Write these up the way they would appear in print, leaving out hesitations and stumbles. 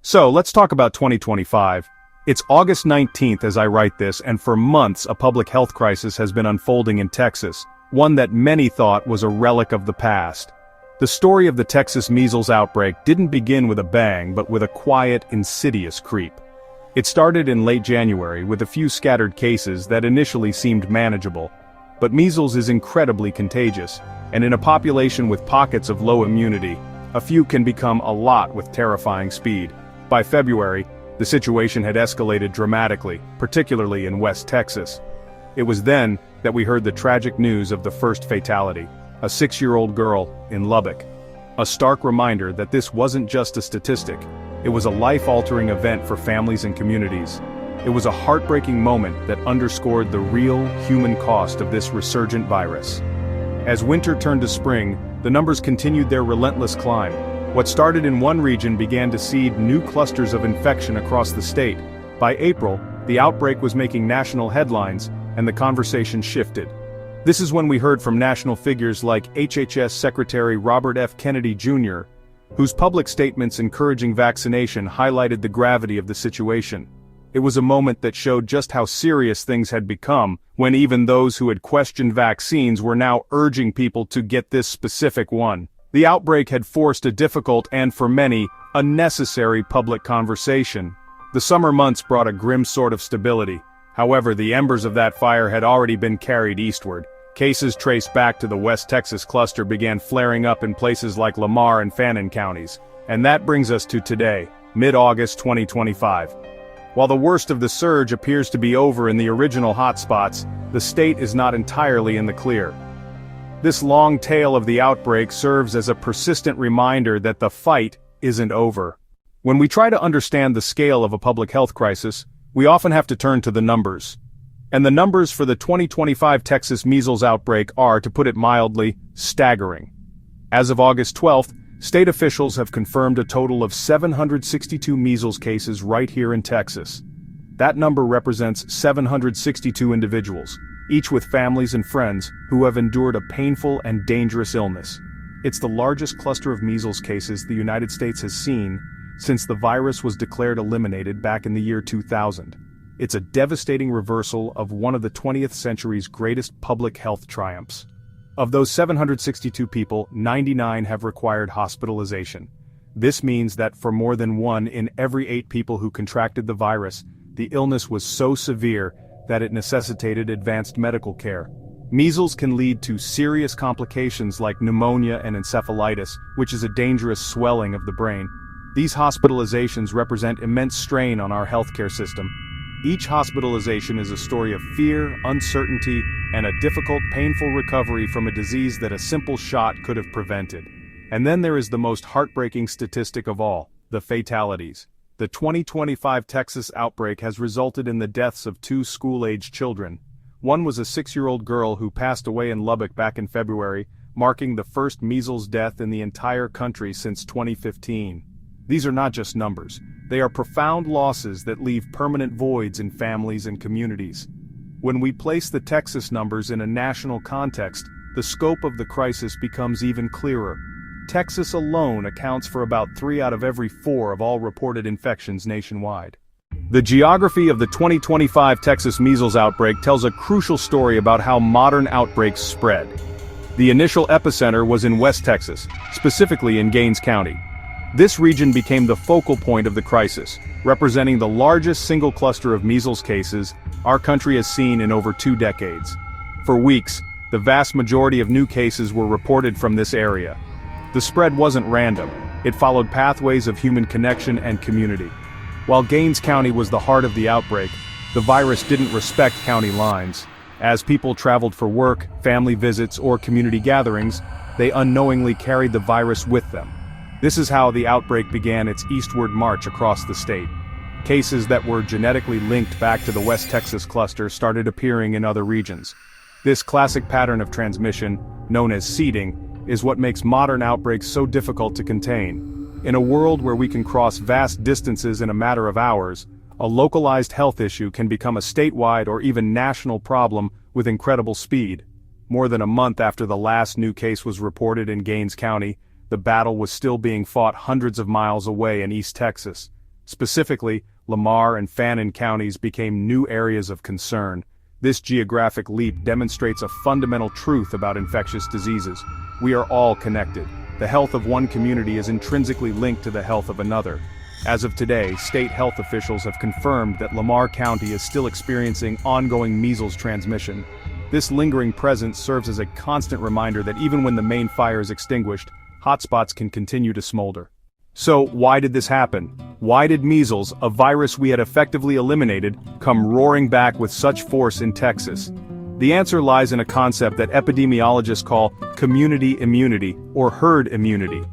So, let's talk about 2025. It's August 19th as I write this, and for months a public health crisis has been unfolding in Texas, one that many thought was a relic of the past. The story of the Texas measles outbreak didn't begin with a bang, but with a quiet, insidious creep. It started in late January with a few scattered cases that initially seemed manageable. But measles is incredibly contagious, and in a population with pockets of low immunity, a few can become a lot with terrifying speed. By February, the situation had escalated dramatically, particularly in West Texas. It was then that we heard the tragic news of the first fatality, a 6-year-old girl in Lubbock. A stark reminder that this wasn't just a statistic, it was a life-altering event for families and communities. It was a heartbreaking moment that underscored the real human cost of this resurgent virus. As winter turned to spring, the numbers continued their relentless climb. What started in one region began to seed new clusters of infection across the state. By April, the outbreak was making national headlines, and the conversation shifted. This is when we heard from national figures like HHS Secretary Robert F. Kennedy Jr., whose public statements encouraging vaccination highlighted the gravity of the situation. It was a moment that showed just how serious things had become, when even those who had questioned vaccines were now urging people to get this specific one. The outbreak had forced a difficult and, for many, unnecessary public conversation. The summer months brought a grim sort of stability. However, the embers of that fire had already been carried eastward. Cases traced back to the West Texas cluster began flaring up in places like Lamar and Fannin counties. And that brings us to today, mid-August 2025. While the worst of the surge appears to be over in the original hotspots, the state is not entirely in the clear. This long tail of the outbreak serves as a persistent reminder that the fight isn't over. When we try to understand the scale of a public health crisis, we often have to turn to the numbers. And the numbers for the 2025 Texas measles outbreak are, to put it mildly, staggering. As of August 12th, state officials have confirmed a total of 762 measles cases right here in Texas. That number represents 762 individuals, each with families and friends who have endured a painful and dangerous illness. It's the largest cluster of measles cases the United States has seen since the virus was declared eliminated back in the year 2000. It's a devastating reversal of one of the 20th century's greatest public health triumphs. Of those 762 people, 99 have required hospitalization. This means that for more than 1 in every 8 people who contracted the virus, the illness was so severe that it necessitated advanced medical care. Measles can lead to serious complications like pneumonia and encephalitis, which is a dangerous swelling of the brain. These hospitalizations represent immense strain on our healthcare system. Each hospitalization is a story of fear, uncertainty, and a difficult, painful recovery from a disease that a simple shot could have prevented. And then there is the most heartbreaking statistic of all, the fatalities. The 2025 Texas outbreak has resulted in the deaths of 2 school-aged children. One was a 6-year-old girl who passed away in Lubbock back in February, marking the first measles death in the entire country since 2015. These are not just numbers. They are profound losses that leave permanent voids in families and communities. When we place the Texas numbers in a national context, the scope of the crisis becomes even clearer. Texas alone accounts for about 3 out of every 4 of all reported infections nationwide. The geography of the 2025 Texas measles outbreak tells a crucial story about how modern outbreaks spread. The initial epicenter was in West Texas, specifically in Gaines County. This region became the focal point of the crisis, representing the largest single cluster of measles cases our country has seen in over 2 decades. For weeks, the vast majority of new cases were reported from this area. The spread wasn't random. It followed pathways of human connection and community. While Gaines County was the heart of the outbreak, the virus didn't respect county lines. As people traveled for work, family visits, or community gatherings, they unknowingly carried the virus with them. This is how the outbreak began its eastward march across the state. Cases that were genetically linked back to the West Texas cluster started appearing in other regions. This classic pattern of transmission, known as seeding, is what makes modern outbreaks so difficult to contain. In a world where we can cross vast distances in a matter of hours, a localized health issue can become a statewide or even national problem with incredible speed. More than a month after the last new case was reported in Gaines County, the battle was still being fought hundreds of miles away in East Texas. Specifically, Lamar and Fannin counties became new areas of concern. This geographic leap demonstrates a fundamental truth about infectious diseases. We are all connected. The health of one community is intrinsically linked to the health of another. As of today, state health officials have confirmed that Lamar County is still experiencing ongoing measles transmission. This lingering presence serves as a constant reminder that even when the main fire is extinguished, hotspots can continue to smolder. So, why did this happen? Why did measles, a virus we had effectively eliminated, come roaring back with such force in Texas? The answer lies in a concept that epidemiologists call community immunity, or herd immunity.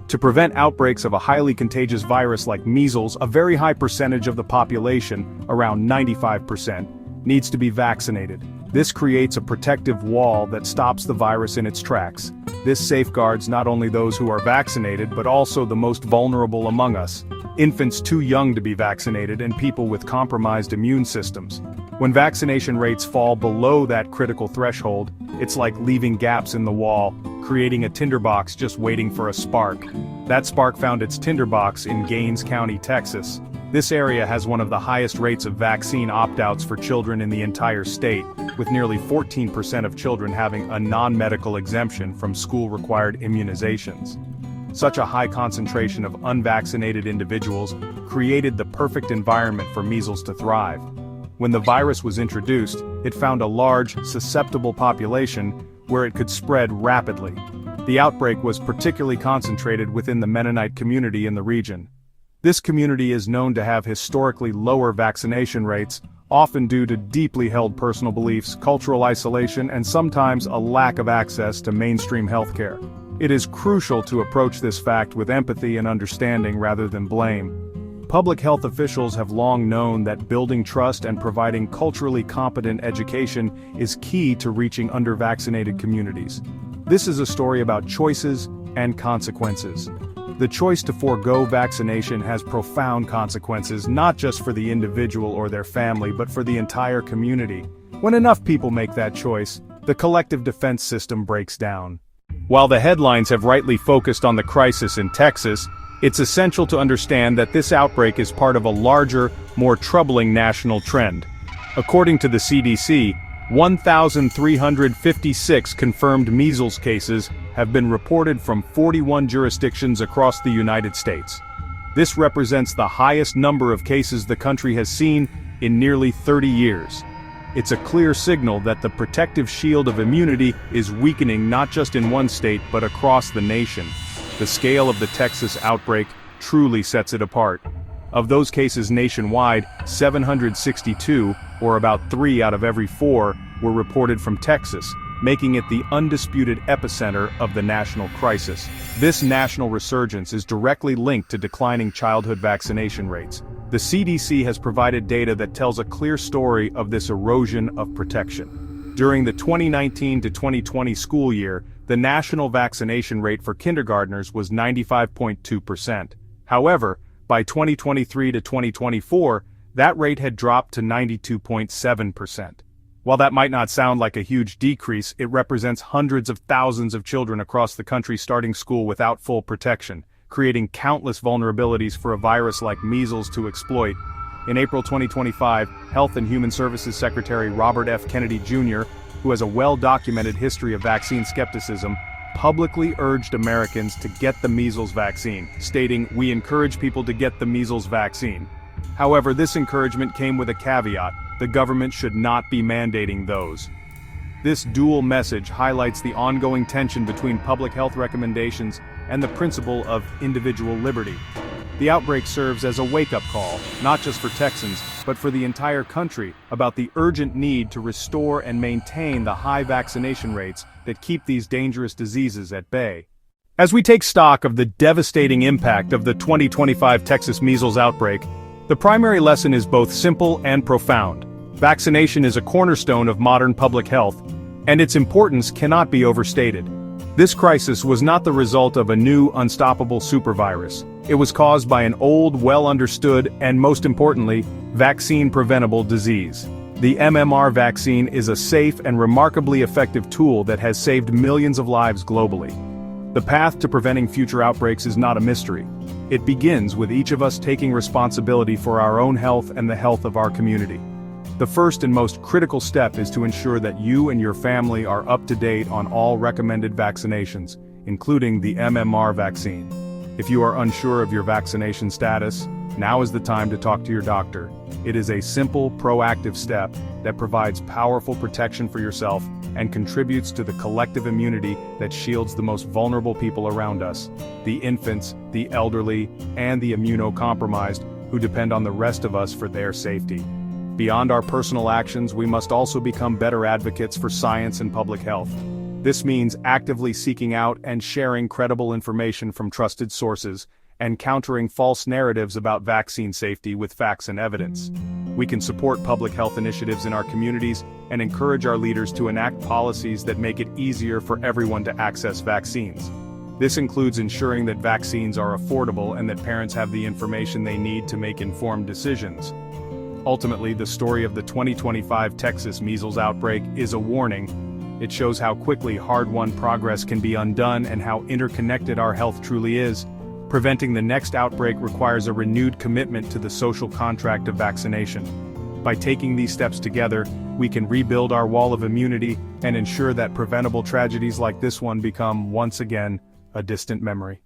To prevent outbreaks of a highly contagious virus like measles, a very high percentage of the population, around 95%, needs to be vaccinated. This creates a protective wall that stops the virus in its tracks. This safeguards not only those who are vaccinated but also the most vulnerable among us, infants too young to be vaccinated and people with compromised immune systems. When vaccination rates fall below that critical threshold, it's like leaving gaps in the wall, creating a tinderbox just waiting for a spark. That spark found its tinderbox in Gaines County, Texas. This area has one of the highest rates of vaccine opt-outs for children in the entire state, with nearly 14% of children having a non-medical exemption from school-required immunizations. Such a high concentration of unvaccinated individuals created the perfect environment for measles to thrive. When the virus was introduced, it found a large, susceptible population where it could spread rapidly. The outbreak was particularly concentrated within the Mennonite community in the region. This community is known to have historically lower vaccination rates, often due to deeply held personal beliefs, cultural isolation, and sometimes a lack of access to mainstream healthcare. It is crucial to approach this fact with empathy and understanding rather than blame. Public health officials have long known that building trust and providing culturally competent education is key to reaching under-vaccinated communities. This is a story about choices and consequences. The choice to forego vaccination has profound consequences not just for the individual or their family but for the entire community. When enough people make that choice, the collective defense system breaks down. While the headlines have rightly focused on the crisis in Texas, it's essential to understand that this outbreak is part of a larger, more troubling national trend. According to the CDC, 1,356 confirmed measles cases have been reported from 41 jurisdictions across the United States. This represents the highest number of cases the country has seen in nearly 30 years. It's a clear signal that the protective shield of immunity is weakening not just in one state but across the nation. The scale of the Texas outbreak truly sets it apart. Of those cases nationwide, 762, or about 3 out of every 4, were reported from Texas, making it the undisputed epicenter of the national crisis. This national resurgence is directly linked to declining childhood vaccination rates. The CDC has provided data that tells a clear story of this erosion of protection. During the 2019 to 2020 school year, the national vaccination rate for kindergartners was 95.2%. However, by 2023 to 2024, that rate had dropped to 92.7%. While that might not sound like a huge decrease, it represents hundreds of thousands of children across the country starting school without full protection, creating countless vulnerabilities for a virus like measles to exploit. In April 2025, Health and Human Services Secretary Robert F. Kennedy Jr., who has a well-documented history of vaccine skepticism, publicly urged Americans to get the measles vaccine, stating, "We encourage people to get the measles vaccine." However, this encouragement came with a caveat: the government should not be mandating those. This dual message highlights the ongoing tension between public health recommendations and the principle of individual liberty. The outbreak serves as a wake-up call, not just for Texans, but for the entire country, about the urgent need to restore and maintain the high vaccination rates that keep these dangerous diseases at bay. As we take stock of the devastating impact of the 2025 Texas measles outbreak, the primary lesson is both simple and profound. Vaccination is a cornerstone of modern public health, and its importance cannot be overstated. This crisis was not the result of a new, unstoppable supervirus. It was caused by an old, well-understood, and most importantly, vaccine-preventable disease. The MMR vaccine is a safe and remarkably effective tool that has saved millions of lives globally. The path to preventing future outbreaks is not a mystery. It begins with each of us taking responsibility for our own health and the health of our community. The first and most critical step is to ensure that you and your family are up to date on all recommended vaccinations, including the MMR vaccine. If you are unsure of your vaccination status, now is the time to talk to your doctor. It is a simple, proactive step that provides powerful protection for yourself and contributes to the collective immunity that shields the most vulnerable people around us, the infants, the elderly, and the immunocompromised, who depend on the rest of us for their safety. Beyond our personal actions, we must also become better advocates for science and public health. This means actively seeking out and sharing credible information from trusted sources, and countering false narratives about vaccine safety with facts and evidence. We can support public health initiatives in our communities and encourage our leaders to enact policies that make it easier for everyone to access vaccines. This includes ensuring that vaccines are affordable and that parents have the information they need to make informed decisions. Ultimately, the story of the 2025 Texas measles outbreak is a warning. It shows how quickly hard-won progress can be undone and how interconnected our health truly is. Preventing the next outbreak requires a renewed commitment to the social contract of vaccination. By taking these steps together, we can rebuild our wall of immunity and ensure that preventable tragedies like this one become, once again, a distant memory.